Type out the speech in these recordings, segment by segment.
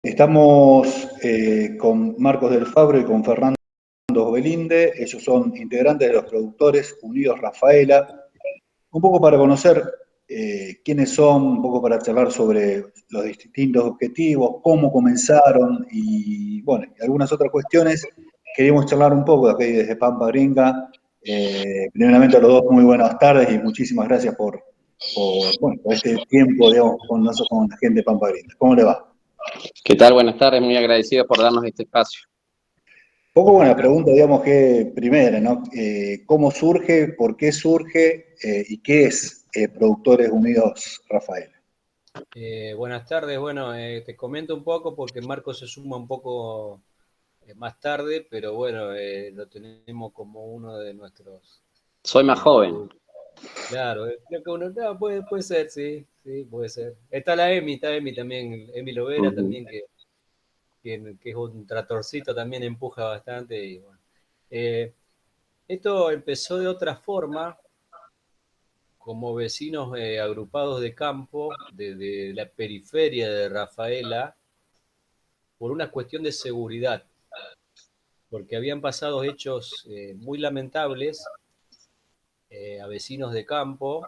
Estamos con Marcos del Fabro y con Fernando Belinde. Ellos son integrantes de los Productores Unidos Rafaela. Un poco para conocer quiénes son, un poco para charlar sobre los distintos objetivos, cómo comenzaron y, bueno, y algunas otras cuestiones. Queríamos charlar un poco aquí desde Pampa Gringa. Primeramente a los dos, muy buenas tardes y muchísimas gracias bueno, por este tiempo, digamos, con la gente de Pampa Gringa. ¿Cómo le va? ¿Qué tal? Buenas tardes, muy agradecido por darnos este espacio. Poco buena pregunta, digamos que primera, ¿no? ¿Cómo surge, por qué surge y qué es Productores Unidos Rafaela? Buenas tardes, bueno, te comento un poco porque Marco se suma un poco más tarde, pero bueno, lo tenemos como uno de nuestros... Soy más joven. Claro, creo que uno, no, puede ser, sí, puede ser. Está la Emi también, Emi Lovera también, que es un tratorcito, también empuja bastante. Y bueno. Esto empezó de otra forma, como vecinos agrupados de campo, de la periferia de Rafaela, por una cuestión de seguridad, porque habían pasado hechos muy lamentables a vecinos de campo,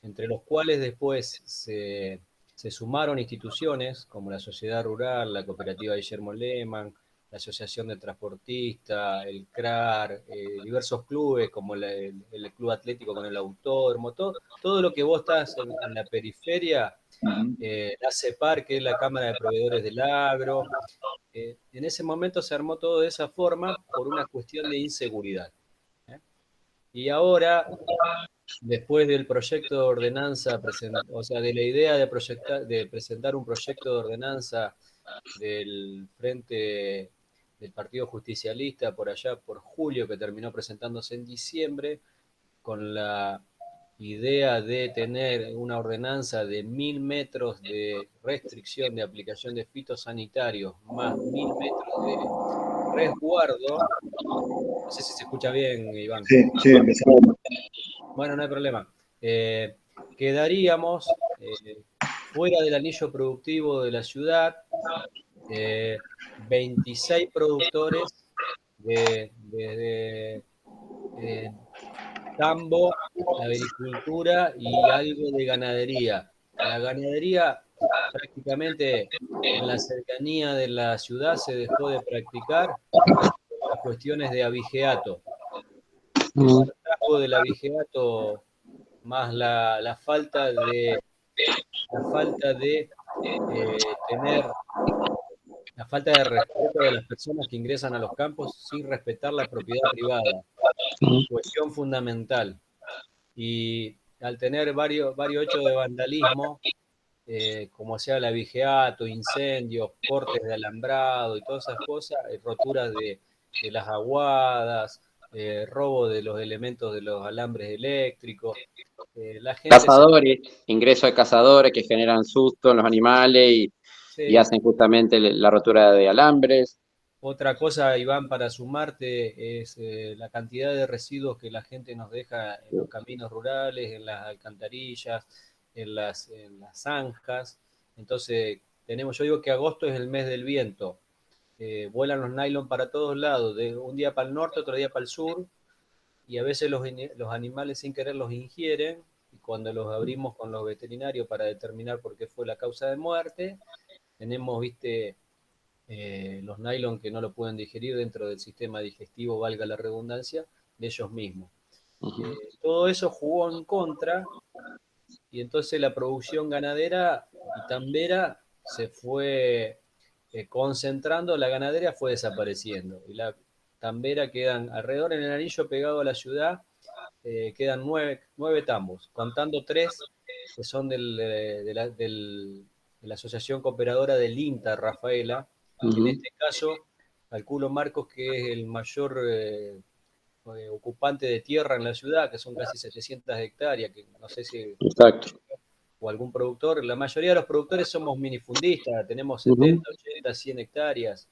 entre los cuales después se sumaron instituciones como la Sociedad Rural, la Cooperativa Guillermo Lehmann, la Asociación de Transportistas, el CRAR, diversos clubes como el Club Atlético con el Autódromo, todo lo que vos estás en la periferia, la CEPAR, que es la Cámara de Proveedores del Agro. En ese momento se armó todo de esa forma por una cuestión de inseguridad. Y ahora, después del proyecto de ordenanza, o sea, de la idea de presentar un proyecto de ordenanza del Frente del Partido Justicialista por allá por julio, que terminó presentándose en diciembre, con la idea de tener una ordenanza de 1000 metros de restricción de aplicación de fitosanitarios más 1000 metros de resguardo. No sé si se escucha bien, Iván. Sí, empezamos. Bueno, no hay problema. Quedaríamos fuera del anillo productivo de la ciudad, 26 productores de tambo, agricultura y algo de ganadería. La ganadería prácticamente en la cercanía de la ciudad se dejó de practicar por las cuestiones de abigeato. El hartazgo del abigeato más tener la falta de respeto de las personas que ingresan a los campos sin respetar la propiedad privada, cuestión fundamental. Y al tener varios hechos de vandalismo, como sea el abigeato, incendios, cortes de alambrado y todas esas cosas, roturas de las aguadas, robo de los elementos de los alambres eléctricos. La gente Cazadores, ingreso de cazadores que generan susto en los animales y hacen justamente la rotura de alambres. Otra cosa, Iván, para sumarte, es la cantidad de residuos que la gente nos deja en los caminos rurales, en las alcantarillas, en las zanjas. Entonces, yo digo que agosto es el mes del viento. Vuelan los nylon para todos lados, de un día para el norte, otro día para el sur, y a veces los animales sin querer los ingieren, y cuando los abrimos con los veterinarios para determinar por qué fue la causa de muerte, tenemos, viste, los nylon que no lo pueden digerir dentro del sistema digestivo, valga la redundancia, de ellos mismos. Todo eso jugó en contra, y entonces la producción ganadera y tambera se fue concentrando, la ganadera fue desapareciendo, y la tambera quedan alrededor en el anillo pegado a la ciudad, quedan nueve tambos, contando 3 que son de la Asociación Cooperadora del INTA Rafaela, que en este caso calculo, Marcos, que es el mayor ocupante de tierra en la ciudad, que son casi 700 hectáreas, que no sé si... Exacto. O algún productor, la mayoría de los productores somos minifundistas, tenemos 70, 80, 100 hectáreas,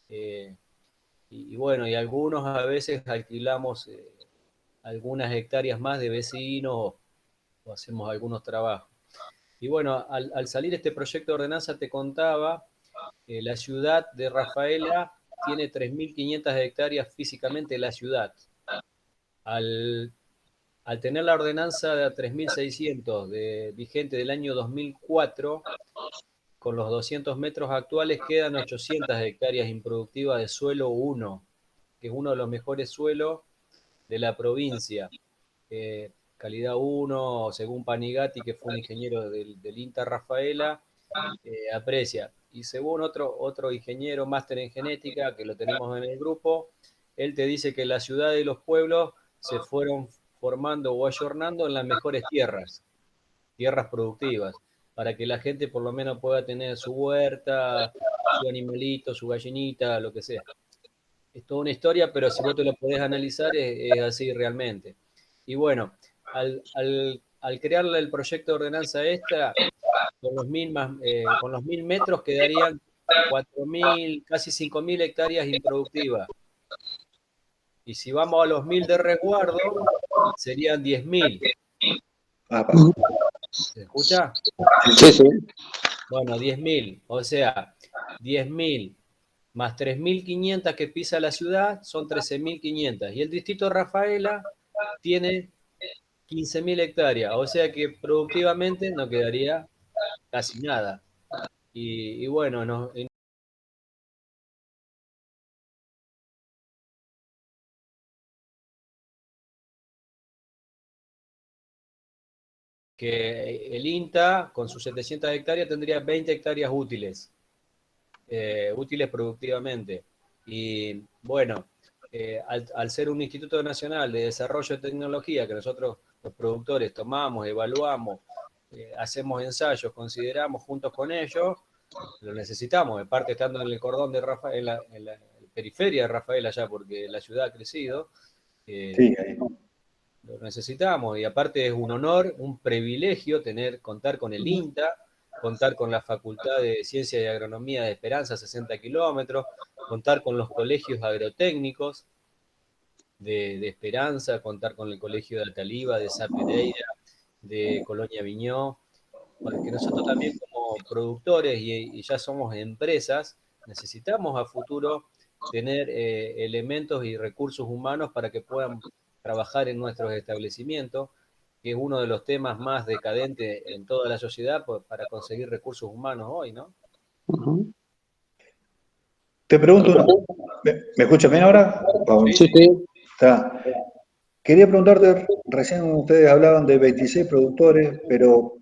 y bueno, y algunos a veces alquilamos algunas hectáreas más de vecinos o hacemos algunos trabajos. Y bueno, al salir este proyecto de ordenanza te contaba la ciudad de Rafaela tiene 3.500 hectáreas físicamente la ciudad. Al tener la ordenanza de 3.600 vigente del año 2004, con los 200 metros actuales quedan 800 hectáreas improductivas de suelo 1, que es uno de los mejores suelos de la provincia. Calidad 1, según Panigati, que fue un ingeniero del INTA Rafaela, aprecia. Y según otro ingeniero máster en genética, que lo tenemos en el grupo, él te dice que la ciudad y los pueblos se fueron formando o ayornando en las mejores tierras productivas, para que la gente por lo menos pueda tener su huerta, su animalito, su gallinita, lo que sea. Es toda una historia, pero si vos te lo podés analizar, es así realmente. Y bueno, al crear el proyecto de ordenanza esta, con los 1.000 metros quedarían 4.000, casi 5.000 hectáreas improductivas. Y si vamos a los 1.000 de resguardo, serían 10.000. ¿Se escucha? Sí, sí. Bueno, 10.000, o sea, 10.000 más 3.500 que pisa la ciudad son 13.500. Y el distrito de Rafaela tiene 15.000 hectáreas, o sea que productivamente no quedaría casi nada. Y bueno, que el INTA con sus 700 hectáreas tendría 20 hectáreas útiles, útiles productivamente. Y bueno, al ser un Instituto Nacional de Desarrollo de Tecnología, que nosotros los productores tomamos, evaluamos, hacemos ensayos, consideramos juntos con ellos, lo necesitamos, en parte estando en el cordón de Rafael, en la periferia de Rafael allá, porque la ciudad ha crecido, Sí, lo necesitamos, y aparte es un honor, un privilegio contar con el INTA, contar con la Facultad de Ciencia y Agronomía de Esperanza, 60 kilómetros, contar con los colegios agrotécnicos de Esperanza, contar con el colegio de Ataliba, de Sa Pereira, de Colonia Viñó, porque nosotros también como productores y ya somos empresas, necesitamos a futuro tener elementos y recursos humanos para que puedan trabajar en nuestros establecimientos, que es uno de los temas más decadentes en toda la sociedad para conseguir recursos humanos hoy, ¿no? te pregunto, ¿me escuchas bien ahora? Sí, sí. Está. Quería preguntarte, recién ustedes hablaban de 26 productores, pero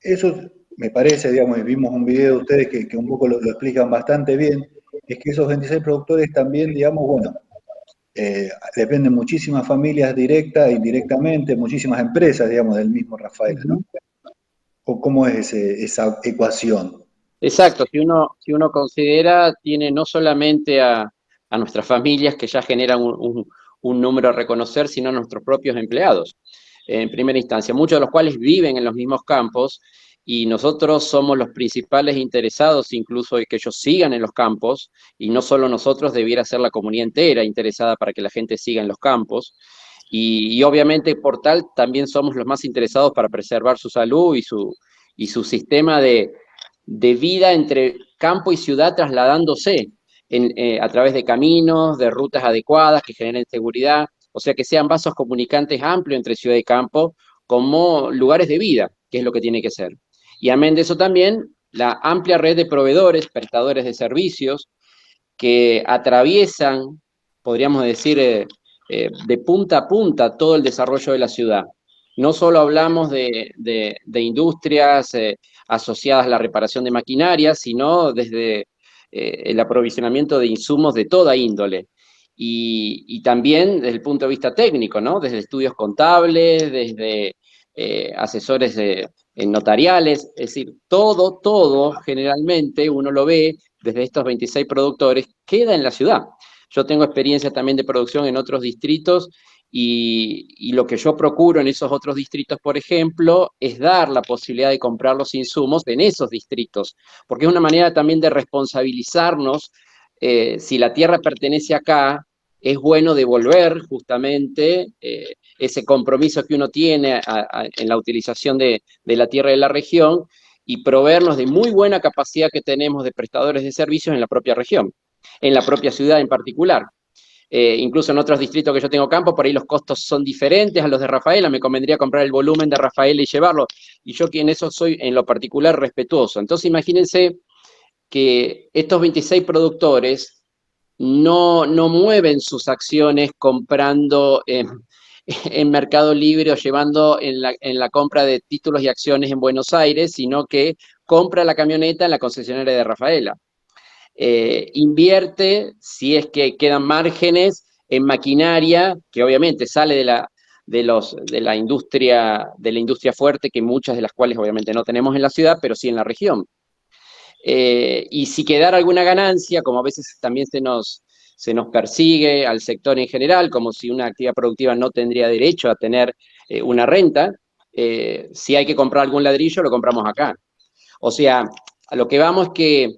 eso me parece, digamos, y vimos un video de ustedes que un poco lo explican bastante bien, es que esos 26 productores también, digamos, bueno, dependen muchísimas familias directas e indirectamente, muchísimas empresas, digamos, del mismo Rafael, ¿no? ¿O cómo es esa ecuación? Exacto, si uno considera, tiene no solamente a nuestras familias que ya generan un número a reconocer, sino a nuestros propios empleados, en primera instancia, muchos de los cuales viven en los mismos campos, y nosotros somos los principales interesados incluso de que ellos sigan en los campos, y no solo nosotros, debiera ser la comunidad entera interesada para que la gente siga en los campos, y obviamente por tal también somos los más interesados para preservar su salud y su sistema de vida entre campo y ciudad trasladándose a través de caminos, de rutas adecuadas que generen seguridad, o sea, que sean vasos comunicantes amplios entre ciudad y campo como lugares de vida, que es lo que tiene que ser. Y amén de eso también, la amplia red de proveedores, prestadores de servicios, que atraviesan, podríamos decir, de punta a punta todo el desarrollo de la ciudad. No solo hablamos de industrias asociadas a la reparación de maquinaria, sino desde el aprovisionamiento de insumos de toda índole. Y también desde el punto de vista técnico, ¿no? Desde estudios contables, desde asesores notariales, es decir, todo generalmente uno lo ve desde estos 26 productores, queda en la ciudad. Yo tengo experiencia también de producción en otros distritos y lo que yo procuro en esos otros distritos, por ejemplo, es dar la posibilidad de comprar los insumos en esos distritos, porque es una manera también de responsabilizarnos. Si la tierra pertenece acá, es bueno devolver justamente ese compromiso que uno tiene en la utilización de la tierra de la región, y proveernos de muy buena capacidad que tenemos de prestadores de servicios en la propia región, en la propia ciudad en particular. Incluso en otros distritos que yo tengo campo, por ahí los costos son diferentes a los de Rafaela, me convendría comprar el volumen de Rafaela y llevarlo, y yo que en eso soy en lo particular respetuoso. Entonces imagínense que estos 26 productores no mueven sus acciones comprando en Mercado Libre o llevando en la compra de títulos y acciones en Buenos Aires, sino que compra la camioneta en la concesionaria de Rafaela. Invierte, si es que quedan márgenes, en maquinaria, que obviamente sale de la industria fuerte, que muchas de las cuales obviamente no tenemos en la ciudad, pero sí en la región. Y si quedara alguna ganancia, como a veces también se nos persigue al sector en general, como si una actividad productiva no tendría derecho a tener una renta, si hay que comprar algún ladrillo, lo compramos acá. O sea, a lo que vamos es que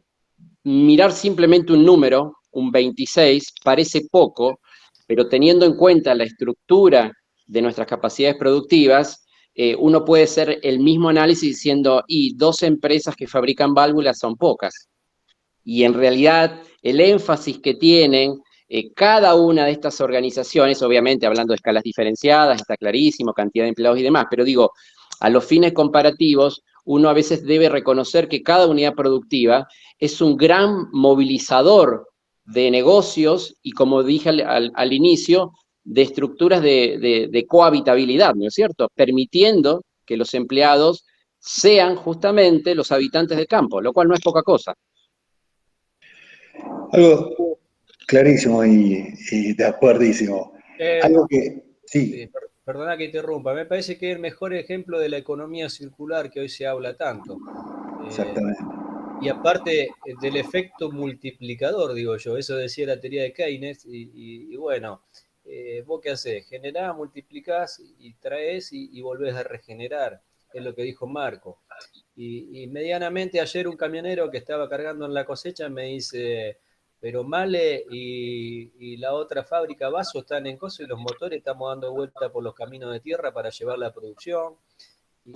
mirar simplemente un número, un 26, parece poco, pero teniendo en cuenta la estructura de nuestras capacidades productivas, uno puede hacer el mismo análisis diciendo, y 12 empresas que fabrican válvulas son pocas. Y en realidad el énfasis que tienen cada una de estas organizaciones, obviamente hablando de escalas diferenciadas, está clarísimo, cantidad de empleados y demás, pero digo, a los fines comparativos, uno a veces debe reconocer que cada unidad productiva es un gran movilizador de negocios y, como dije al inicio, de estructuras de cohabitabilidad, ¿no es cierto? Permitiendo que los empleados sean justamente los habitantes del campo, lo cual no es poca cosa. Algo clarísimo y de acuerdísimo. Algo que, sí. Perdona que interrumpa, me parece que es el mejor ejemplo de la economía circular que hoy se habla tanto. Exactamente. Y aparte del efecto multiplicador, digo yo, eso decía la teoría de Keynes, y bueno, vos qué hacés, generás, multiplicás y traes y volvés a regenerar, es lo que dijo Marco. Y medianamente ayer un camionero que estaba cargando en la cosecha me dice, pero Male y la otra fábrica Vaso están en coso y los motores estamos dando vuelta por los caminos de tierra para llevar la producción.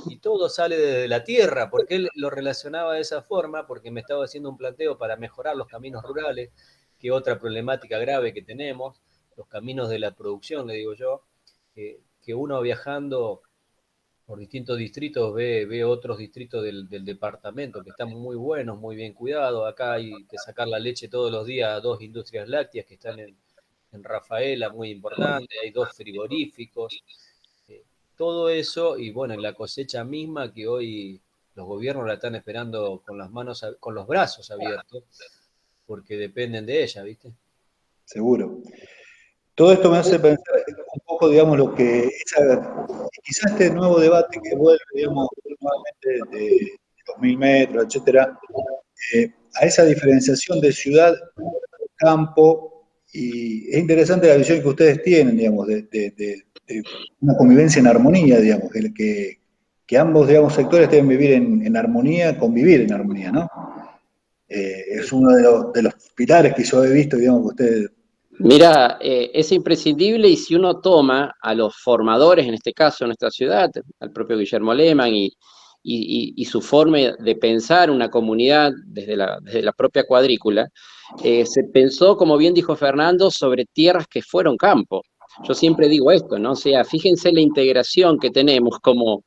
Y todo sale desde la tierra, porque él lo relacionaba de esa forma, porque me estaba haciendo un planteo para mejorar los caminos rurales, que otra problemática grave que tenemos, los caminos de la producción, le digo yo, que uno viajando por distintos distritos ve otros distritos del departamento que están muy buenos, muy bien cuidados. Acá hay que sacar la leche todos los días a 2 industrias lácteas que están en Rafaela, muy importante, hay 2 frigoríficos. Todo eso, y bueno, en la cosecha misma que hoy los gobiernos la están esperando con con los brazos abiertos, porque dependen de ella, ¿viste? Seguro. Todo esto me hace pensar un poco, digamos, quizás este nuevo debate que vuelve, digamos, nuevamente de los 1000 metros, etcétera, a esa diferenciación de ciudad, campo, y es interesante la visión que ustedes tienen, digamos, de una convivencia en armonía, digamos, que ambos, digamos, sectores deben vivir en armonía, convivir en armonía, ¿no? Es uno de los pilares que yo he visto, digamos, que ustedes... Mira, es imprescindible, y si uno toma a los formadores, en este caso en nuestra ciudad, al propio Guillermo Lehmann y su forma de pensar una comunidad desde la propia cuadrícula, se pensó, como bien dijo Fernando, sobre tierras que fueron campo. Yo siempre digo esto, ¿no? O sea, fíjense la integración que tenemos como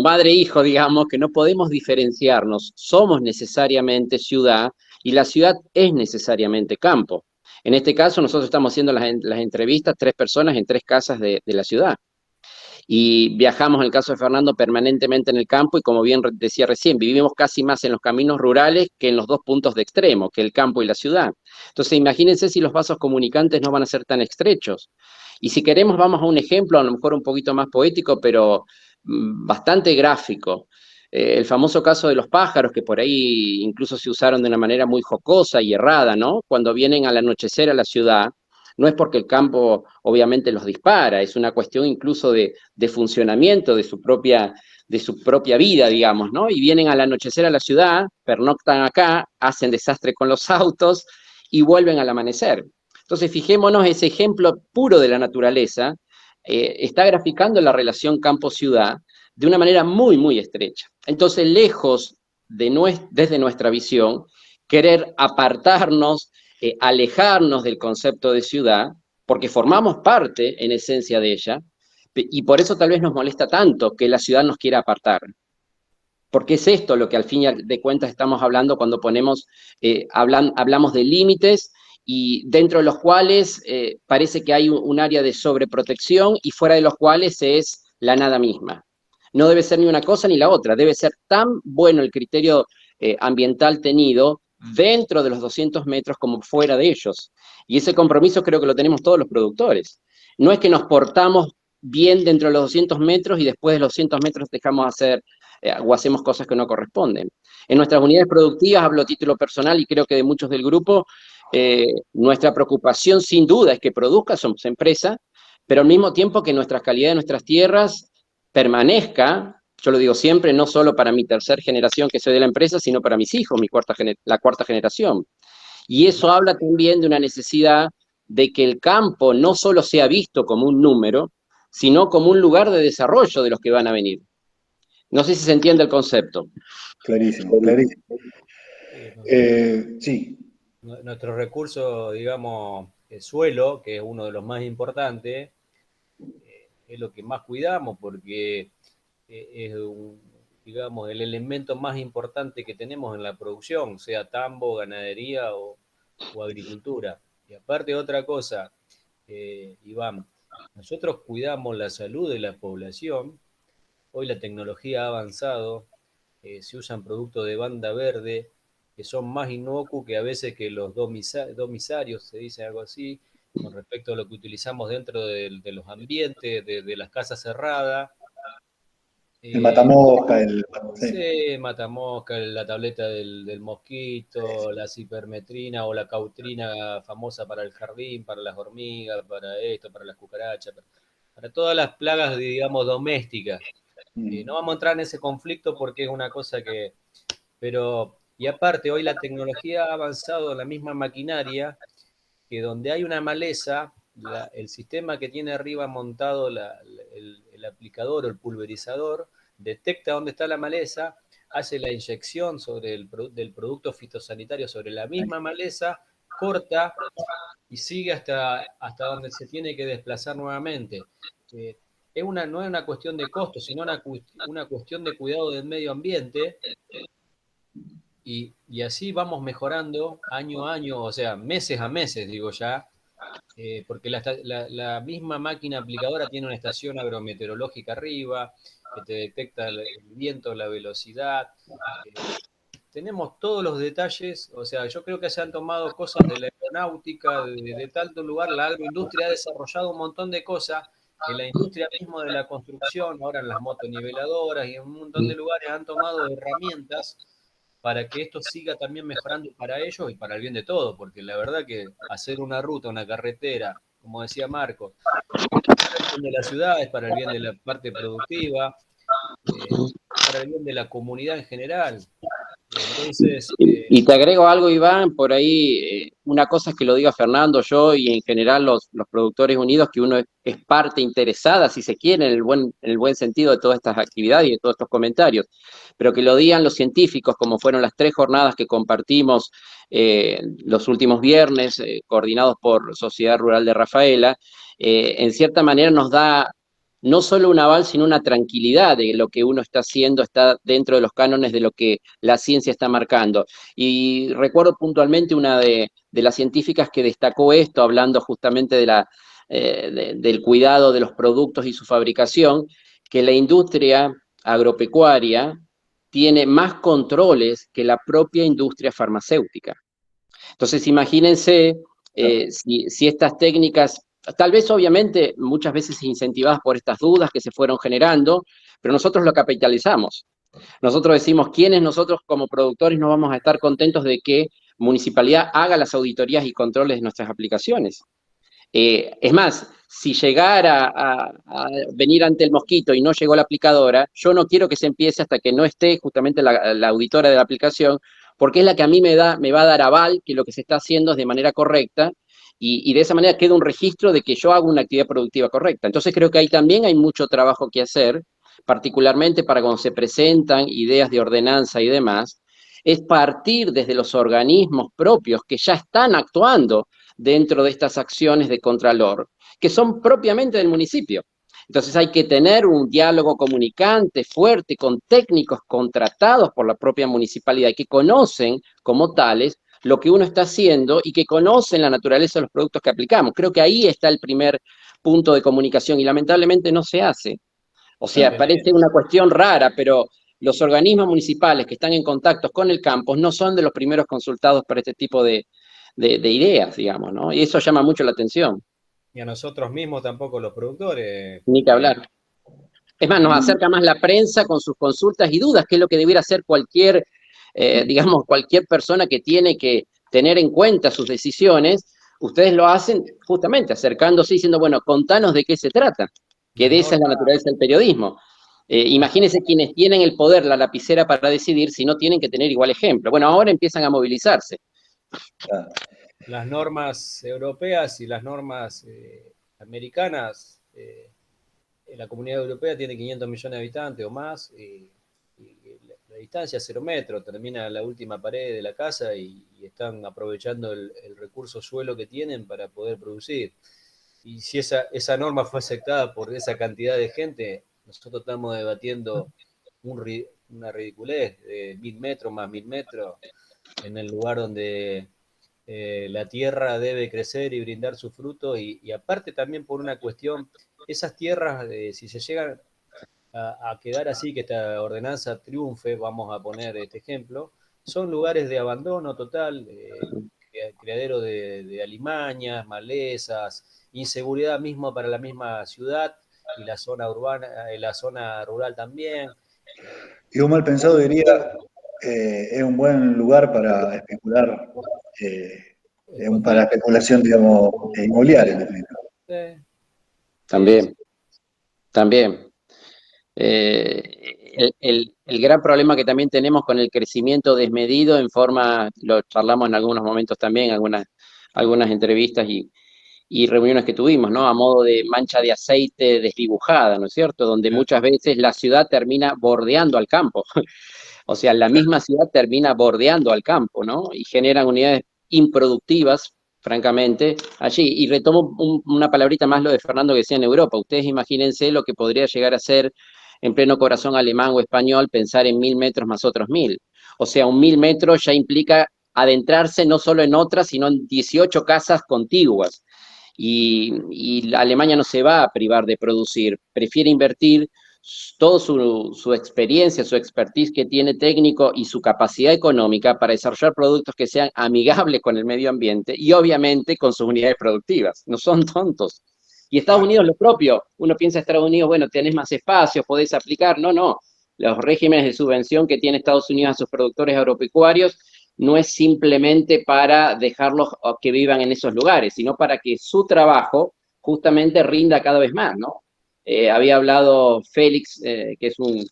madre e hijo, digamos, que no podemos diferenciarnos. Somos necesariamente ciudad y la ciudad es necesariamente campo. En este caso, nosotros estamos haciendo las entrevistas, 3 personas en 3 casas de la ciudad. Y viajamos, en el caso de Fernando, permanentemente en el campo, y como bien decía recién, vivimos casi más en los caminos rurales que en los 2 puntos de extremo, que el campo y la ciudad. Entonces, imagínense si los vasos comunicantes no van a ser tan estrechos. Y si queremos, vamos a un ejemplo, a lo mejor un poquito más poético, pero bastante gráfico. El famoso caso de los pájaros, que por ahí incluso se usaron de una manera muy jocosa y errada, ¿no? Cuando vienen al anochecer a la ciudad, no es porque el campo obviamente los dispara, es una cuestión incluso de funcionamiento de su propia vida, digamos, ¿no? Y vienen al anochecer a la ciudad, pernoctan acá, hacen desastre con los autos y vuelven al amanecer. Entonces, fijémonos, ese ejemplo puro de la naturaleza está graficando la relación campo-ciudad, de una manera muy, muy estrecha. Entonces, lejos desde nuestra visión, querer apartarnos, alejarnos del concepto de ciudad, porque formamos parte, en esencia, de ella, y por eso tal vez nos molesta tanto que la ciudad nos quiera apartar. Porque es esto lo que al fin de cuentas estamos hablando cuando hablamos de límites y dentro de los cuales parece que hay un área de sobreprotección y fuera de los cuales es la nada misma. No debe ser ni una cosa ni la otra, debe ser tan bueno el criterio ambiental tenido dentro de los 200 metros como fuera de ellos. Y ese compromiso creo que lo tenemos todos los productores. No es que nos portamos bien dentro de los 200 metros y después de los 200 metros dejamos hacer o hacemos cosas que no corresponden. En nuestras unidades productivas, hablo a título personal y creo que de muchos del grupo, nuestra preocupación sin duda es que produzca, somos empresa, pero al mismo tiempo que nuestra calidad de nuestras tierras permanezca, yo lo digo siempre, no solo para mi tercera generación que soy de la empresa, sino para mis hijos, la cuarta generación. Y eso habla también de una necesidad de que el campo no solo sea visto como un número, sino como un lugar de desarrollo de los que van a venir. No sé si se entiende el concepto. Clarísimo, clarísimo. Sí. Nuestro recurso, digamos, el suelo, que es uno de los más importantes, es lo que más cuidamos porque es, digamos, el elemento más importante que tenemos en la producción, sea tambo, ganadería o agricultura. Y aparte otra cosa, Iván, nosotros cuidamos la salud de la población. Hoy la tecnología ha avanzado, se usan productos de banda verde que son más inocuos que a veces que los domisarios, se dice algo así, con respecto a lo que utilizamos dentro de los ambientes, de las casas cerradas. El matamosca, Sí, matamosca, la tableta del mosquito, la cipermetrina o la cautrina famosa para el jardín, para las hormigas, para esto, para las cucarachas, para todas las plagas, digamos, domésticas. No vamos a entrar en ese conflicto porque es una cosa que... Pero, y aparte, hoy la tecnología ha avanzado en la misma maquinaria, que donde hay una maleza, el sistema que tiene arriba montado el aplicador o el pulverizador, detecta dónde está la maleza, hace la inyección del producto fitosanitario sobre la misma maleza, corta y sigue hasta donde se tiene que desplazar nuevamente. No es una cuestión de costo, sino una cuestión de cuidado del medio ambiente, y así vamos mejorando año a año, o sea, meses a meses, digo ya, porque la misma máquina aplicadora tiene una estación agrometeorológica arriba, que te detecta el viento, la velocidad. Tenemos todos los detalles, o sea, yo creo que se han tomado cosas de la aeronáutica, de tanto lugar, la agroindustria ha desarrollado un montón de cosas, en la industria mismo de la construcción, ahora en las motoniveladoras y en un montón de lugares han tomado herramientas para que esto siga también mejorando para ellos y para el bien de todos, porque la verdad que hacer una ruta, una carretera, como decía Marco, es para el bien de la ciudad, es para el bien de la parte productiva, para el bien de la comunidad en general. Entonces, y te agrego algo, Iván, por ahí, una cosa es que lo diga Fernando, yo y en general los productores unidos, que uno es parte interesada, si se quiere, en el buen sentido de todas estas actividades y de todos estos comentarios, pero que lo digan los científicos, como fueron las 3 jornadas que compartimos los últimos viernes, coordinados por Sociedad Rural de Rafaela, en cierta manera nos da no solo un aval, sino una tranquilidad de lo que uno está haciendo, está dentro de los cánones de lo que la ciencia está marcando. Y recuerdo puntualmente una de las científicas que destacó esto, hablando justamente del cuidado de los productos y su fabricación, que la industria agropecuaria tiene más controles que la propia industria farmacéutica. Entonces, imagínense si estas técnicas, tal vez obviamente muchas veces incentivadas por estas dudas que se fueron generando, pero nosotros lo capitalizamos. Nosotros decimos, ¿quiénes nosotros como productores no vamos a estar contentos de que municipalidad haga las auditorías y controles de nuestras aplicaciones? Es más, si llegara a venir ante el mosquito y no llegó la aplicadora, yo no quiero que se empiece hasta que no esté justamente la auditora de la aplicación, porque es la que a mí me va a dar aval que lo que se está haciendo es de manera correcta, y de esa manera queda un registro de que yo hago una actividad productiva correcta. Entonces creo que ahí también hay mucho trabajo que hacer particularmente para cuando se presentan ideas de ordenanza y demás, es partir desde los organismos propios que ya están actuando dentro de estas acciones de contralor, que son propiamente del municipio. Entonces hay que tener un diálogo comunicante fuerte con técnicos contratados por la propia municipalidad y que conocen como tales lo que uno está haciendo y que conocen la naturaleza de los productos que aplicamos. Creo que ahí está el primer punto de comunicación y lamentablemente no se hace. O sea, parece una cuestión rara, pero los organismos municipales que están en contacto con el campus no son de los primeros consultados para este tipo de ideas, digamos, ¿no? Y eso llama mucho la atención. Y a nosotros mismos tampoco los productores. Ni que hablar. Es más, nos acerca más la prensa con sus consultas y dudas, que es lo que debiera hacer cualquier, digamos, cualquier persona que tiene que tener en cuenta sus decisiones. Ustedes lo hacen justamente acercándose y diciendo, bueno, contanos de qué se trata, que de esa es la naturaleza del periodismo. Imagínense quienes tienen el poder, la lapicera para decidir, si no tienen que tener igual ejemplo. Bueno, ahora empiezan a movilizarse. Las normas europeas y las normas americanas, la comunidad europea tiene 500 millones de habitantes o más, y la distancia es 0 metros, termina la última pared de la casa y están aprovechando el recurso suelo que tienen para poder producir. Y si esa norma fue aceptada por esa cantidad de gente, nosotros estamos debatiendo una ridiculez de 1000 metros más 1000 metros en el lugar donde la tierra debe crecer y brindar sus frutos, y aparte también por una cuestión, esas tierras, si se llegan a quedar así, que esta ordenanza triunfe, vamos a poner este ejemplo, son lugares de abandono total, criadero de alimañas, malezas, inseguridad mismo para la misma ciudad y la zona urbana, la zona rural también. Y un mal pensado diría, es un buen lugar para especular, para especulación, digamos, inmobiliaria, en definitiva. También. El gran problema que también tenemos con el crecimiento desmedido en forma, lo charlamos en algunos momentos también, algunas entrevistas y reuniones que tuvimos, ¿no? A modo de mancha de aceite desdibujada, ¿no es cierto? Donde muchas veces la ciudad termina bordeando al campo. O sea, la misma ciudad termina bordeando al campo, ¿no? Y generan unidades improductivas, francamente, allí. Y retomo una palabrita más lo de Fernando que decía en Europa. Ustedes imagínense lo que podría llegar a ser en pleno corazón alemán o español pensar en 1000 metros más otros 1000. O sea, 1000 metros ya implica adentrarse no solo en otras, sino en 18 casas contiguas. Y la Alemania no se va a privar de producir, prefiere invertir toda su experiencia, su expertise que tiene técnico y su capacidad económica para desarrollar productos que sean amigables con el medio ambiente y obviamente con sus unidades productivas. No son tontos. Y Estados Unidos lo propio. Uno piensa Estados Unidos, bueno, tenés más espacio, podés aplicar. No. Los regímenes de subvención que tiene Estados Unidos a sus productores agropecuarios no es simplemente para dejarlos que vivan en esos lugares, sino para que su trabajo justamente rinda cada vez más, ¿no? Había hablado Félix, que es un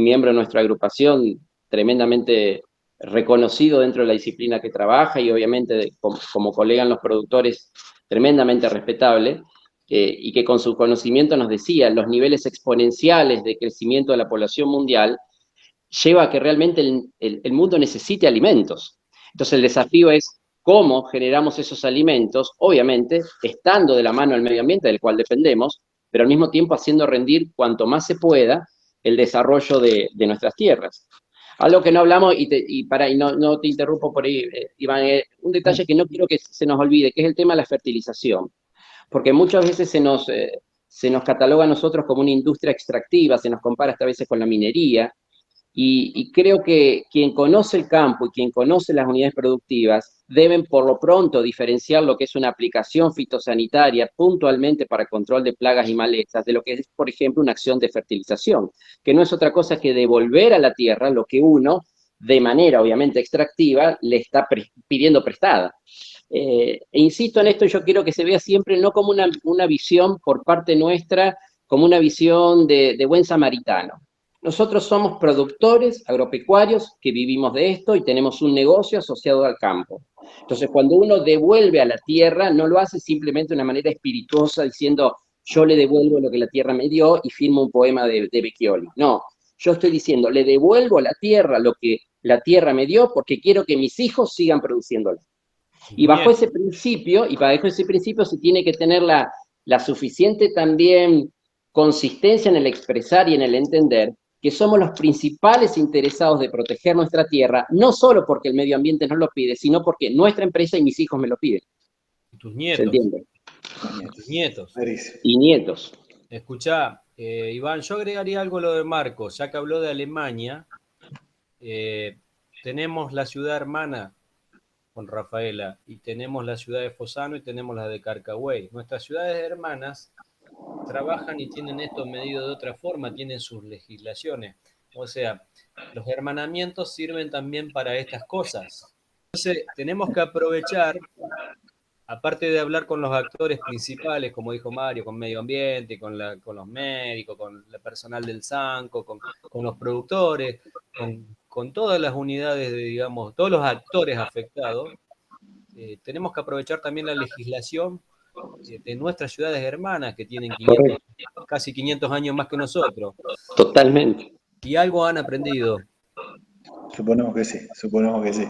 miembro de nuestra agrupación tremendamente reconocido dentro de la disciplina que trabaja y obviamente como colega en los productores tremendamente respetable, y que con su conocimiento nos decía los niveles exponenciales de crecimiento de la población mundial lleva a que realmente el mundo necesite alimentos. Entonces el desafío es cómo generamos esos alimentos, obviamente estando de la mano del medio ambiente del cual dependemos, pero al mismo tiempo haciendo rendir cuanto más se pueda el desarrollo de nuestras tierras. Algo que no hablamos, y no te interrumpo por ahí, Iván, un detalle que no quiero que se nos olvide, que es el tema de la fertilización. Porque muchas veces se nos cataloga a nosotros como una industria extractiva, se nos compara hasta veces con la minería, y creo que quien conoce el campo y quien conoce las unidades productivas deben por lo pronto diferenciar lo que es una aplicación fitosanitaria puntualmente para control de plagas y malezas de lo que es, por ejemplo, una acción de fertilización, que no es otra cosa que devolver a la tierra lo que uno, de manera obviamente extractiva, le está pidiendo prestada. E insisto en esto, yo quiero que se vea siempre no como una visión por parte nuestra, como una visión de buen samaritano. Nosotros somos productores agropecuarios que vivimos de esto y tenemos un negocio asociado al campo. Entonces, cuando uno devuelve a la tierra, no lo hace simplemente de una manera espirituosa diciendo yo le devuelvo lo que la tierra me dio y firmo un poema de Becchioli. No, yo estoy diciendo, le devuelvo a la tierra lo que la tierra me dio porque quiero que mis hijos sigan produciéndolo. Y bajo ese principio, se tiene que tener la suficiente también consistencia en el expresar y en el entender que somos los principales interesados de proteger nuestra tierra, no solo porque el medio ambiente nos lo pide, sino porque nuestra empresa y mis hijos me lo piden. Y tus nietos. ¿Se entiende? Tus nietos. Y nietos. Escuchá, Iván, yo agregaría algo a lo de Marcos, ya que habló de Alemania. Tenemos la ciudad hermana con Rafaela, y tenemos la ciudad de Fossano y tenemos la de Carcahuey. Nuestras ciudades hermanas trabajan y tienen esto medido de otra forma, tienen sus legislaciones. O sea, los hermanamientos sirven también para estas cosas. Entonces, tenemos que aprovechar, aparte de hablar con los actores principales, como dijo Mario, con medio ambiente, con los médicos, con el personal del SANCO, con los productores, con todas las unidades, digamos, todos los actores afectados, tenemos que aprovechar también la legislación de nuestras ciudades hermanas, que tienen casi 500 años más que nosotros. Totalmente. Y algo han aprendido. Suponemos que sí, suponemos que sí.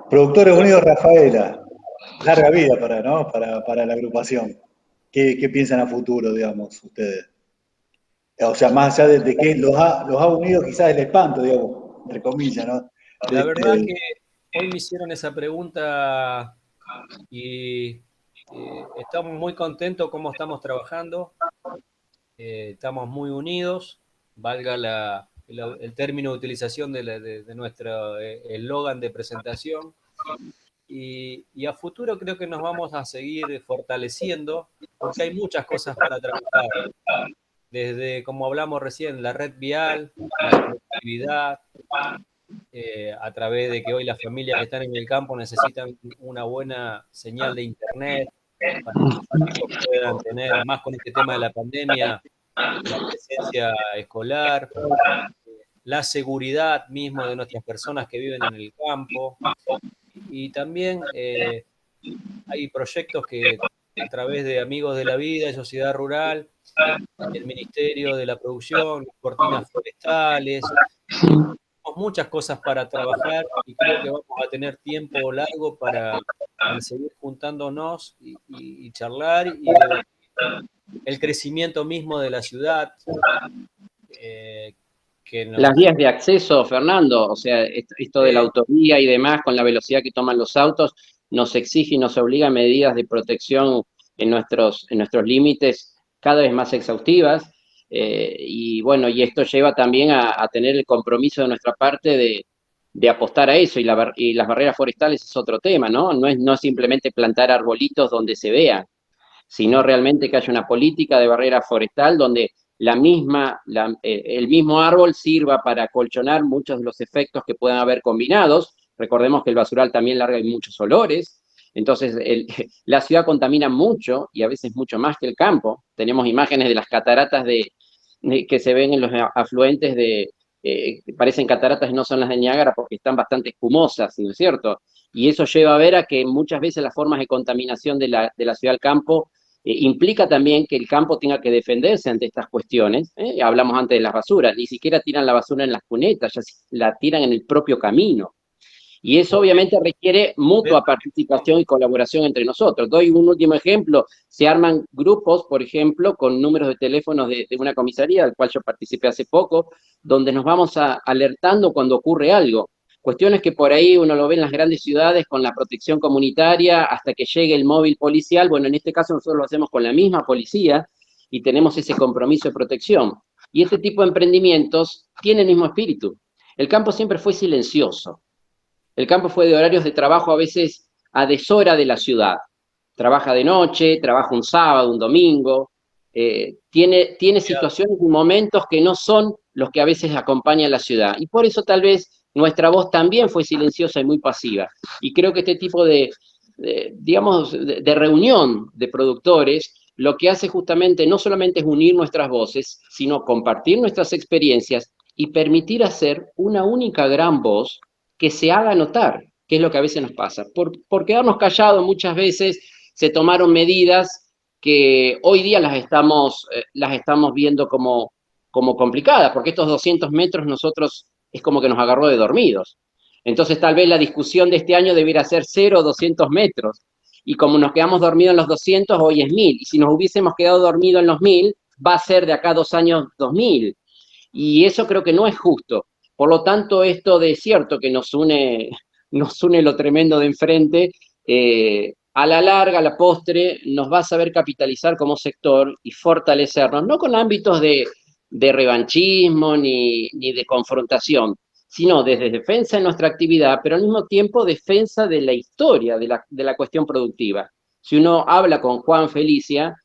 Productores Unidos Rafaela, larga vida para la agrupación. ¿Qué piensan a futuro, digamos, ustedes? O sea, más allá de que los ha unido quizás el espanto, digamos, entre comillas, ¿no? La verdad que hoy me hicieron esa pregunta y estamos muy contentos cómo estamos trabajando. Estamos muy unidos, valga el término de utilización de nuestro eslogan de presentación. Y a futuro creo que nos vamos a seguir fortaleciendo, porque hay muchas cosas para trabajar. Desde, como hablamos recién, la red vial, la conectividad, a través de que hoy las familias que están en el campo necesitan una buena señal de internet para que sus hijos puedan tener, más con este tema de la pandemia, la presencia escolar, la seguridad mismo de nuestras personas que viven en el campo. Y también hay proyectos que a través de Amigos de la Vida y Sociedad Rural, el Ministerio de la Producción, cortinas forestales, tenemos muchas cosas para trabajar y creo que vamos a tener tiempo largo para seguir juntándonos y charlar y debatir el crecimiento mismo de la ciudad. Las vías de acceso, Fernando, o sea, esto de la autovía y demás, con la velocidad que toman los autos, nos exige y nos obliga a medidas de protección en nuestros límites cada vez más exhaustivas. Y bueno, y esto lleva también a tener el compromiso de nuestra parte de apostar a eso, y las barreras forestales es otro tema, ¿no? No es simplemente plantar arbolitos donde se vean, sino realmente que haya una política de barrera forestal donde el mismo árbol sirva para acolchonar muchos de los efectos que puedan haber combinados. Recordemos que el basural también larga muchos olores, entonces la ciudad contamina mucho y a veces mucho más que el campo. Tenemos imágenes de las cataratas que se ven en los afluentes parecen cataratas y no son las de Niágara porque están bastante espumosas, ¿no es cierto? Y eso lleva a ver a que muchas veces las formas de contaminación de la ciudad al campo implica también que el campo tenga que defenderse ante estas cuestiones. Hablamos antes de las basuras, ni siquiera tiran la basura en las cunetas, ya la tiran en el propio camino. Y eso obviamente requiere mutua participación y colaboración entre nosotros. Doy un último ejemplo: se arman grupos, por ejemplo, con números de teléfonos de una comisaría, del cual yo participé hace poco, donde nos vamos alertando cuando ocurre algo. Cuestiones que por ahí uno lo ve en las grandes ciudades con la protección comunitaria hasta que llegue el móvil policial. Bueno, en este caso nosotros lo hacemos con la misma policía y tenemos ese compromiso de protección. Y este tipo de emprendimientos tiene el mismo espíritu. El campo siempre fue silencioso. El campo fue de horarios de trabajo a veces a deshora de la ciudad. Trabaja de noche, trabaja un sábado, un domingo. Tiene situaciones y momentos que no son los que a veces acompañan la ciudad. Y por eso tal vez nuestra voz también fue silenciosa y muy pasiva. Y creo que este tipo de reunión de productores lo que hace justamente no solamente es unir nuestras voces, sino compartir nuestras experiencias y permitir hacer una única gran voz que se haga notar, que es lo que a veces nos pasa. Por quedarnos callados muchas veces se tomaron medidas que hoy día las estamos viendo como complicadas, porque estos 200 metros nosotros es como que nos agarró de dormidos. Entonces tal vez la discusión de este año debiera ser 0 o 200 metros. Y como nos quedamos dormidos en los 200, hoy es 1000. Y si nos hubiésemos quedado dormidos en los 1000, va a ser de acá a 2 años 2000. Y eso creo que no es justo. Por lo tanto, esto de cierto que nos une lo tremendo de enfrente, a la larga, a la postre, nos va a saber capitalizar como sector y fortalecernos, no con ámbitos de revanchismo ni de confrontación, sino desde defensa de nuestra actividad, pero al mismo tiempo defensa de la historia de la cuestión productiva. Si uno habla con Juan Felicia,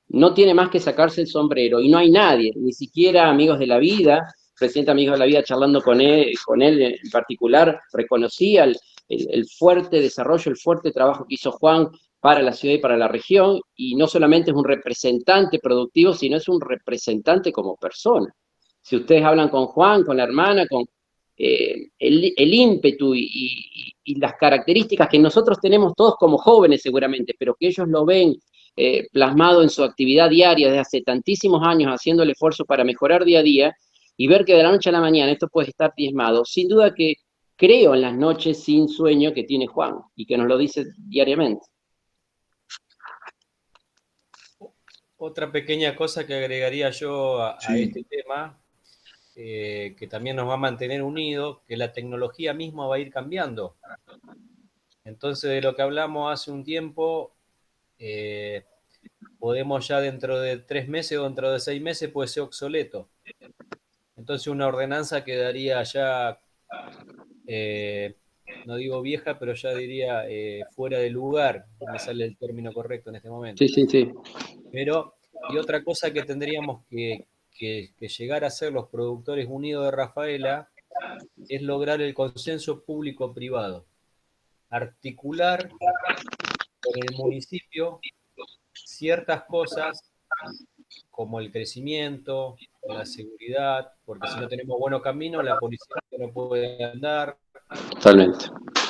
no tiene más que sacarse el sombrero y no hay nadie, ni siquiera Amigos de la Vida, presidente Amigos de la Vida charlando con él en particular, reconocía el fuerte desarrollo, el fuerte trabajo que hizo Juan para la ciudad y para la región, y no solamente es un representante productivo, sino es un representante como persona. Si ustedes hablan con Juan, con la hermana, con el ímpetu y las características que nosotros tenemos todos como jóvenes seguramente, pero que ellos lo ven plasmado en su actividad diaria desde hace tantísimos años, haciendo el esfuerzo para mejorar día a día, y ver que de la noche a la mañana esto puede estar diezmado, sin duda que creo en las noches sin sueño que tiene Juan, y que nos lo dice diariamente. Otra pequeña cosa que agregaría yo a este tema, que también nos va a mantener unidos, que la tecnología misma va a ir cambiando. Entonces, de lo que hablamos hace un tiempo, podemos ya dentro de 3 meses o dentro de 6 meses puede ser obsoleto. Entonces, una ordenanza quedaría ya, no digo vieja, pero ya diría fuera de lugar, me sale el término correcto en este momento. Sí, sí, sí. Pero, y otra cosa que tendríamos que llegar a ser los productores unidos de Rafaela es lograr el consenso público-privado, articular con el municipio ciertas cosas como el crecimiento, la seguridad, porque si no tenemos buenos caminos, la policía no puede andar, Totalmente.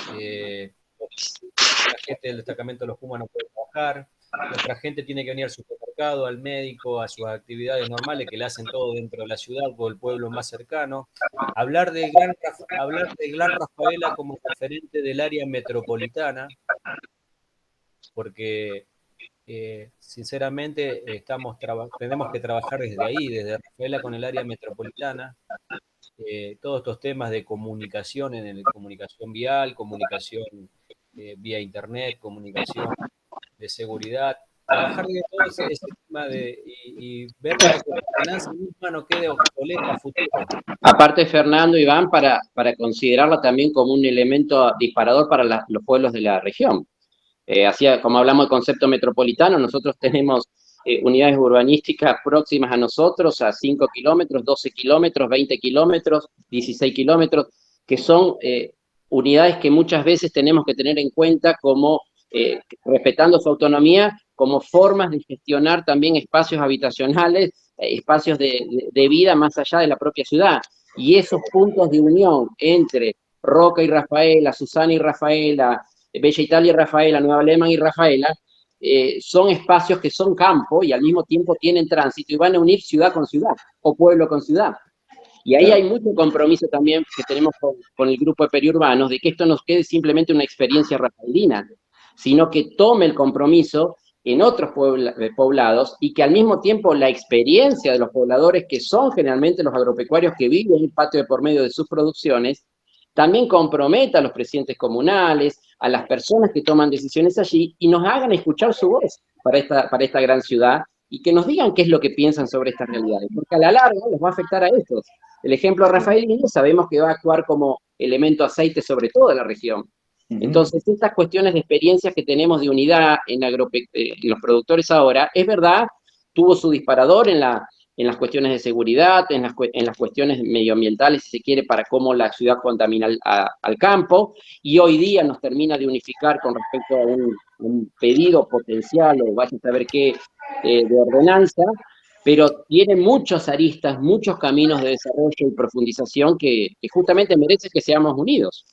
La gente del destacamento de los Pumas no puede trabajar, nuestra gente tiene que venir al supermercado, al médico, a sus actividades normales, que le hacen todo dentro de la ciudad o el pueblo más cercano. Hablar de Gran Rafaela como referente del área metropolitana, porque sinceramente tenemos que trabajar desde ahí, desde Rafaela con el área metropolitana, todos estos temas de comunicación, comunicación vial, comunicación vía internet, comunicación de seguridad, trabajar de todo ese tema y ver para que la ordenanza misma no quede obsoleta a futuro. Aparte, Fernando, Iván, para considerarla también como un elemento disparador para los pueblos de la región. Así como hablamos de concepto metropolitano, nosotros tenemos unidades urbanísticas próximas a nosotros, a 5 kilómetros, 12 kilómetros, 20 kilómetros, 16 kilómetros, que son unidades que muchas veces tenemos que tener en cuenta como, respetando su autonomía, como formas de gestionar también espacios habitacionales, espacios de vida más allá de la propia ciudad. Y esos puntos de unión entre Roca y Rafaela, Susana y Rafaela, Bella Italia y Rafaela, Nueva Alemán y Rafaela, son espacios que son campo y al mismo tiempo tienen tránsito y van a unir ciudad con ciudad o pueblo con ciudad. Y ahí hay mucho compromiso también que tenemos con el grupo de periurbanos de que esto no quede simplemente una experiencia rafaelina, sino que tome el compromiso en otros poblados y que al mismo tiempo la experiencia de los pobladores, que son generalmente los agropecuarios que viven en el patio de por medio de sus producciones, también comprometa a los presidentes comunales, a las personas que toman decisiones allí y nos hagan escuchar su voz para esta gran ciudad y que nos digan qué es lo que piensan sobre estas realidades, porque a la larga les va a afectar a ellos. El ejemplo rafaelino sabemos que va a actuar como elemento aceite sobre toda la región. Entonces, estas cuestiones de experiencias que tenemos de unidad en los productores ahora, es verdad, tuvo su disparador en las cuestiones de seguridad, en las cuestiones medioambientales, si se quiere, para cómo la ciudad contamina al campo, y hoy día nos termina de unificar con respecto a un pedido potencial, o vaya a saber qué, de ordenanza, pero tiene muchas aristas, muchos caminos de desarrollo y profundización que justamente merece que seamos unidos.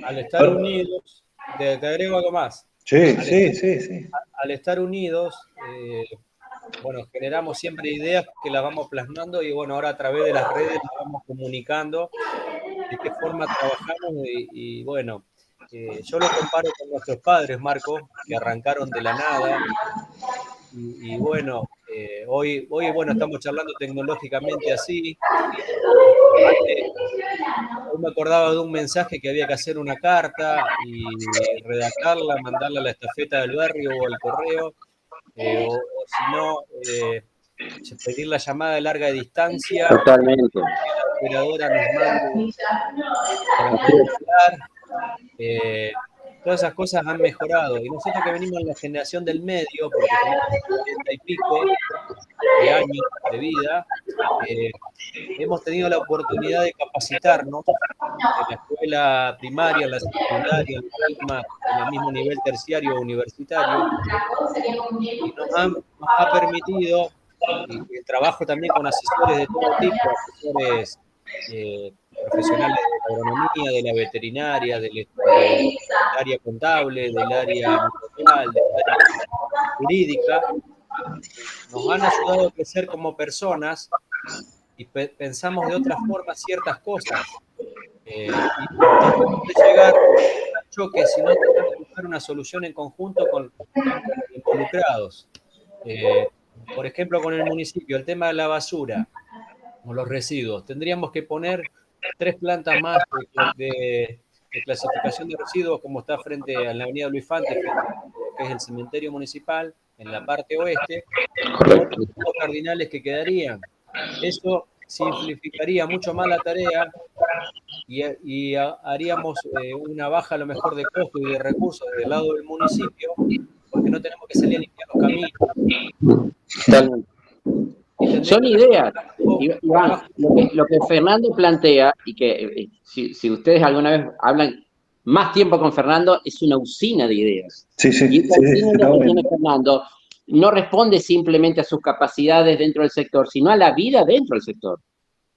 Al estar unidos, te agrego algo más. Sí, sí. Al estar unidos, bueno, generamos siempre ideas que las vamos plasmando y bueno, ahora a través de las redes las vamos comunicando de qué forma trabajamos y bueno, yo lo comparo con nuestros padres, Marco, que arrancaron de la nada y bueno, hoy, bueno, estamos charlando tecnológicamente así. Antes, hoy me acordaba de un mensaje que había que hacer una carta y redactarla, mandarla a la estafeta del barrio o al correo, o si no, pedir la llamada de larga distancia, Totalmente. que la operadora nos mande para poder hablar. Todas esas cosas han mejorado. Y nosotros que venimos en la generación del medio, porque tenemos 40 y pico de años de vida, hemos tenido la oportunidad de capacitarnos en la escuela primaria, en la secundaria, en el mismo nivel terciario o universitario, y nos ha permitido, y el trabajo también con asesores de todo tipo, asesores profesionales de la agronomía, de la veterinaria, del área contable, del área notarial, del área jurídica, nos han ayudado a crecer como personas y pensamos de otra forma ciertas cosas. Y tratamos de llegar al choque, sino tratar de buscar una solución en conjunto con los involucrados. Por ejemplo, con el municipio, el tema de la basura o los residuos. Tendríamos que poner 3 plantas más de clasificación de residuos, como está frente a la avenida Luis Fante, frente a lo que es el cementerio municipal, en la parte oeste, con otros puntos cardinales que quedarían. Eso simplificaría mucho más la tarea y haríamos una baja a lo mejor de costo y de recursos del lado del municipio, porque no tenemos que salir a limpiar los caminos. Totalmente. Son ideas, trabajo. Iván, lo que Fernando plantea, y que si ustedes alguna vez hablan más tiempo con Fernando, es una usina de ideas. Sí, Y esa usina de ideas que tiene bien. Fernando no responde simplemente a sus capacidades dentro del sector, sino a la vida dentro del sector.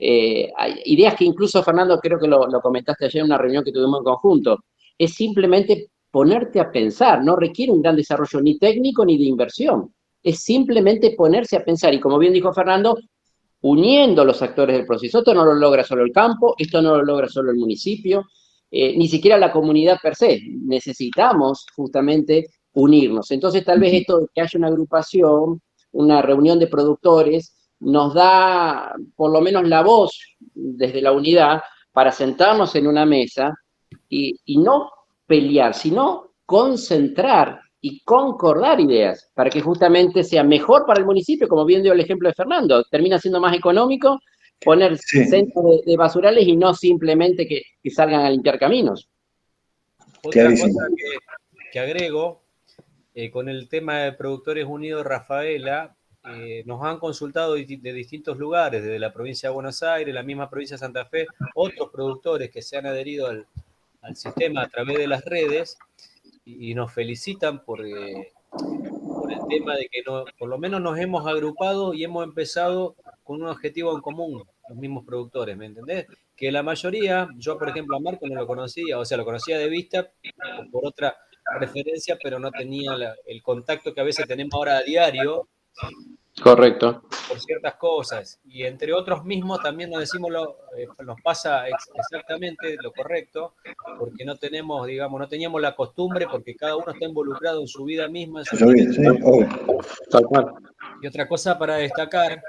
Hay ideas que incluso, Fernando, creo que lo comentaste ayer en una reunión que tuvimos en conjunto, es simplemente ponerte a pensar, no requiere un gran desarrollo ni técnico ni de inversión, es simplemente ponerse a pensar, y como bien dijo Fernando, uniendo los actores del proceso. Esto no lo logra solo el campo, esto no lo logra solo el municipio, ni siquiera la comunidad per se. Necesitamos justamente unirnos. Entonces, tal vez esto de que haya una agrupación, una reunión de productores, nos da por lo menos la voz desde la unidad para sentarnos en una mesa y no pelear, sino concentrar y concordar ideas para que justamente sea mejor para el municipio, como bien dio el ejemplo de Fernando, termina siendo más económico poner centros de basurales y no simplemente que salgan a limpiar caminos. Otra cosa que agrego, con el tema de Productores Unidos Rafaela, nos han consultado de distintos lugares, desde la provincia de Buenos Aires, la misma provincia de Santa Fe, otros productores que se han adherido al sistema a través de las redes y nos felicitan por el tema de que por lo menos nos hemos agrupado y hemos empezado con un objetivo en común, los mismos productores, ¿me entendés? Que la mayoría, yo por ejemplo a Marco no lo conocía, o sea, lo conocía de vista o por otra referencia, pero no tenía el contacto que a veces tenemos ahora a diario. Correcto. Por ciertas cosas. Y entre otros mismos también nos decimos nos pasa exactamente lo correcto, porque no tenemos, digamos, no teníamos la costumbre, porque cada uno está involucrado en su vida misma, en su Y otra cosa para destacar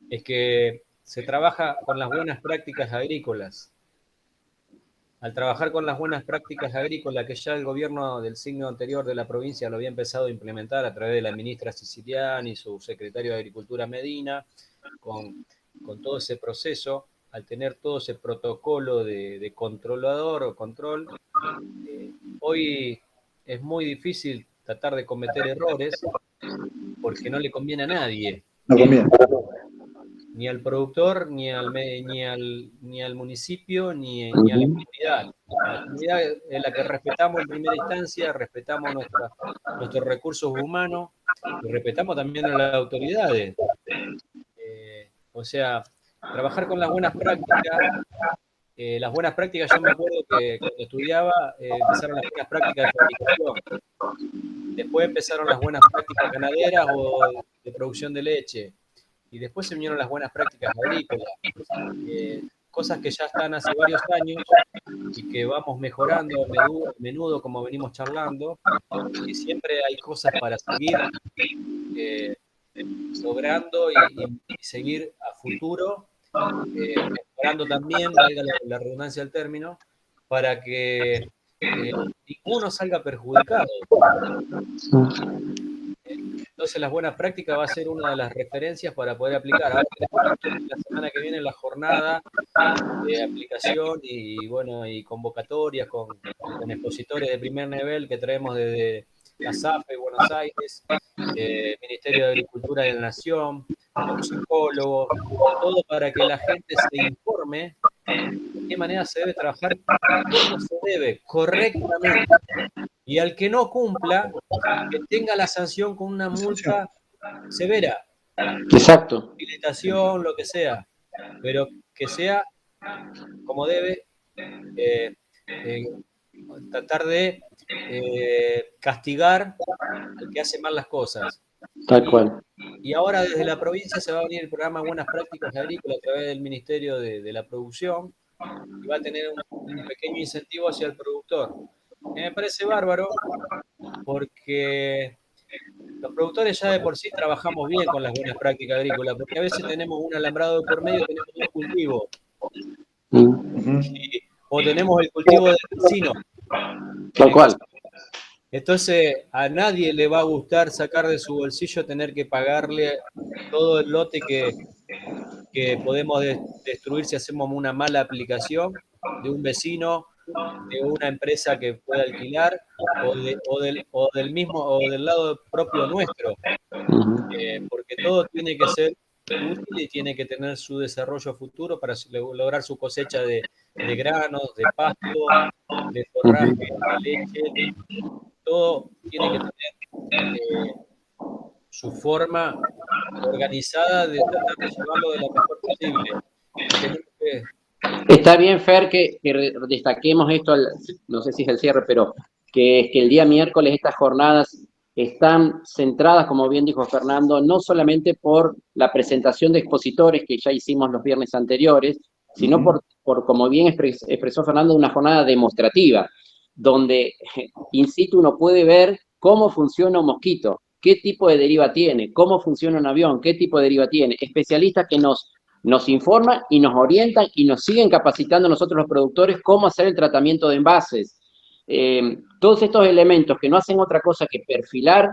es que se trabaja con las buenas prácticas agrícolas. Al trabajar con las buenas prácticas agrícolas, que ya el gobierno del signo anterior de la provincia lo había empezado a implementar a través de la ministra Siciliani y su secretario de Agricultura Medina, con todo ese proceso, al tener todo ese protocolo de controlador o control, hoy es muy difícil tratar de cometer errores porque no le conviene a nadie. No conviene. Ni al productor, ni al municipio, ni a la comunidad. A la comunidad es la que respetamos en primera instancia, respetamos nuestros recursos humanos y respetamos también a las autoridades. O sea, trabajar con las buenas prácticas las buenas prácticas, yo me acuerdo que cuando estudiaba empezaron las buenas prácticas de fabricación, después empezaron las buenas prácticas ganaderas o de producción de leche, y después se vinieron las buenas prácticas agrícolas, cosas que ya están hace varios años y que vamos mejorando a menudo como venimos charlando, y siempre hay cosas para seguir logrando y seguir a futuro, mejorando también, valga la redundancia del término, para que ninguno salga perjudicado. Entonces las buenas prácticas va a ser una de las referencias para poder aplicar. Ahora tenemos la semana que viene la jornada de aplicación y bueno, y convocatorias con expositores de primer nivel que traemos desde la SAFE, Buenos Aires, Ministerio de Agricultura de la Nación, toxicólogos, todo para que la gente se informe de qué manera se debe trabajar, cómo se debe, correctamente. Y al que no cumpla, que tenga la sanción con una multa severa. Exacto. Habilitación, lo que sea, pero que sea como debe, tratar de castigar al que hace mal las cosas. Tal cual. Y ahora desde la provincia se va a venir el programa Buenas Prácticas Agrícolas a través del Ministerio de la Producción y va a tener un pequeño incentivo hacia el productor. Me parece bárbaro porque los productores ya de por sí trabajamos bien con las buenas prácticas agrícolas, porque a veces tenemos un alambrado de por medio, tenemos dos cultivos. O tenemos el cultivo del vecino. Tal cual. Entonces, a nadie le va a gustar sacar de su bolsillo tener que pagarle todo el lote que podemos destruir si hacemos una mala aplicación de un vecino, de una empresa que pueda alquilar o del mismo o del lado propio nuestro, porque todo tiene que ser útil y tiene que tener su desarrollo futuro para lograr su cosecha de granos, de pasto, de forraje, de leche. Todo tiene que tener su forma organizada de tratar de llevarlo de la mejor posible. Está bien, Fer, que destaquemos esto, no sé si es el cierre, pero que el día miércoles estas jornadas están centradas, como bien dijo Fernando, no solamente por la presentación de expositores que ya hicimos los viernes anteriores, sino por como bien expresó Fernando, una jornada demostrativa, donde in situ uno puede ver cómo funciona un mosquito, qué tipo de deriva tiene, cómo funciona un avión, qué tipo de deriva tiene, especialistas que nos informan y nos orientan y nos siguen capacitando nosotros los productores cómo hacer el tratamiento de envases. Todos estos elementos que no hacen otra cosa que perfilar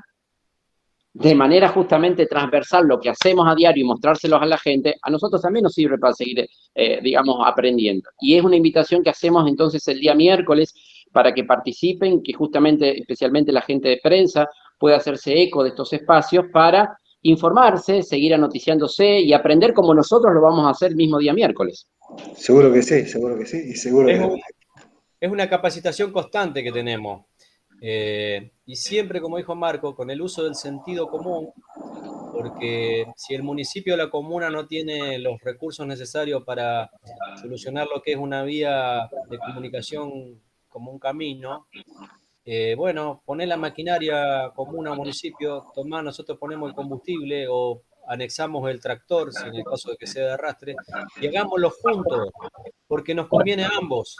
de manera justamente transversal lo que hacemos a diario y mostrárselos a la gente, a nosotros también nos sirve para seguir, digamos, aprendiendo. Y es una invitación que hacemos entonces el día miércoles para que participen, que justamente, especialmente la gente de prensa, pueda hacerse eco de estos espacios para informarse, seguir anoticiándose y aprender como nosotros lo vamos a hacer el mismo día miércoles. Seguro que sí, y seguro es una capacitación constante que tenemos. Y siempre, como dijo Marco, con el uso del sentido común, porque si el municipio o la comuna no tiene los recursos necesarios para solucionar lo que es una vía de comunicación como un camino, bueno, poner la maquinaria común al municipio, tomar, nosotros ponemos el combustible o anexamos el tractor, si en el caso de que sea de arrastre, y hagámoslo juntos, porque nos conviene a ambos.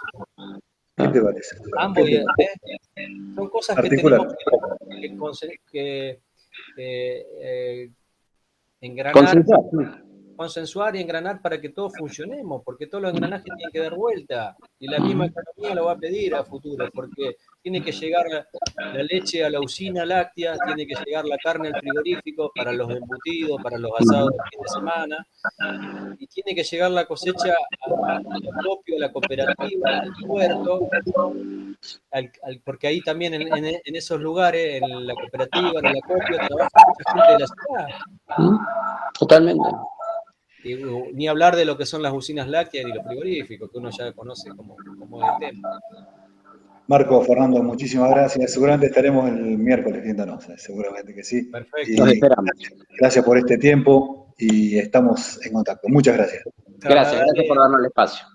¿Qué te parece? Ambos, son cosas que tenemos que engranar, consensuar y engranar para que todos funcionemos, porque todos los engranajes tienen que dar vuelta, y la misma economía lo va a pedir a futuro, porque tiene que llegar la leche a la usina láctea, tiene que llegar la carne al frigorífico para los embutidos, para los asados de fin de semana, y tiene que llegar la cosecha al acopio, a la cooperativa, al puerto, porque ahí también en esos lugares, en la cooperativa, en el acopio, trabaja mucha gente de la ciudad. Totalmente. Y, ni hablar de lo que son las usinas lácteas y los frigoríficos, que uno ya conoce como el tema. Marco, Fernando, muchísimas gracias. Seguramente estaremos el miércoles viéndonos, seguramente que sí. Perfecto. Nos esperamos. Gracias por este tiempo y estamos en contacto. Muchas gracias. Gracias por darnos el espacio.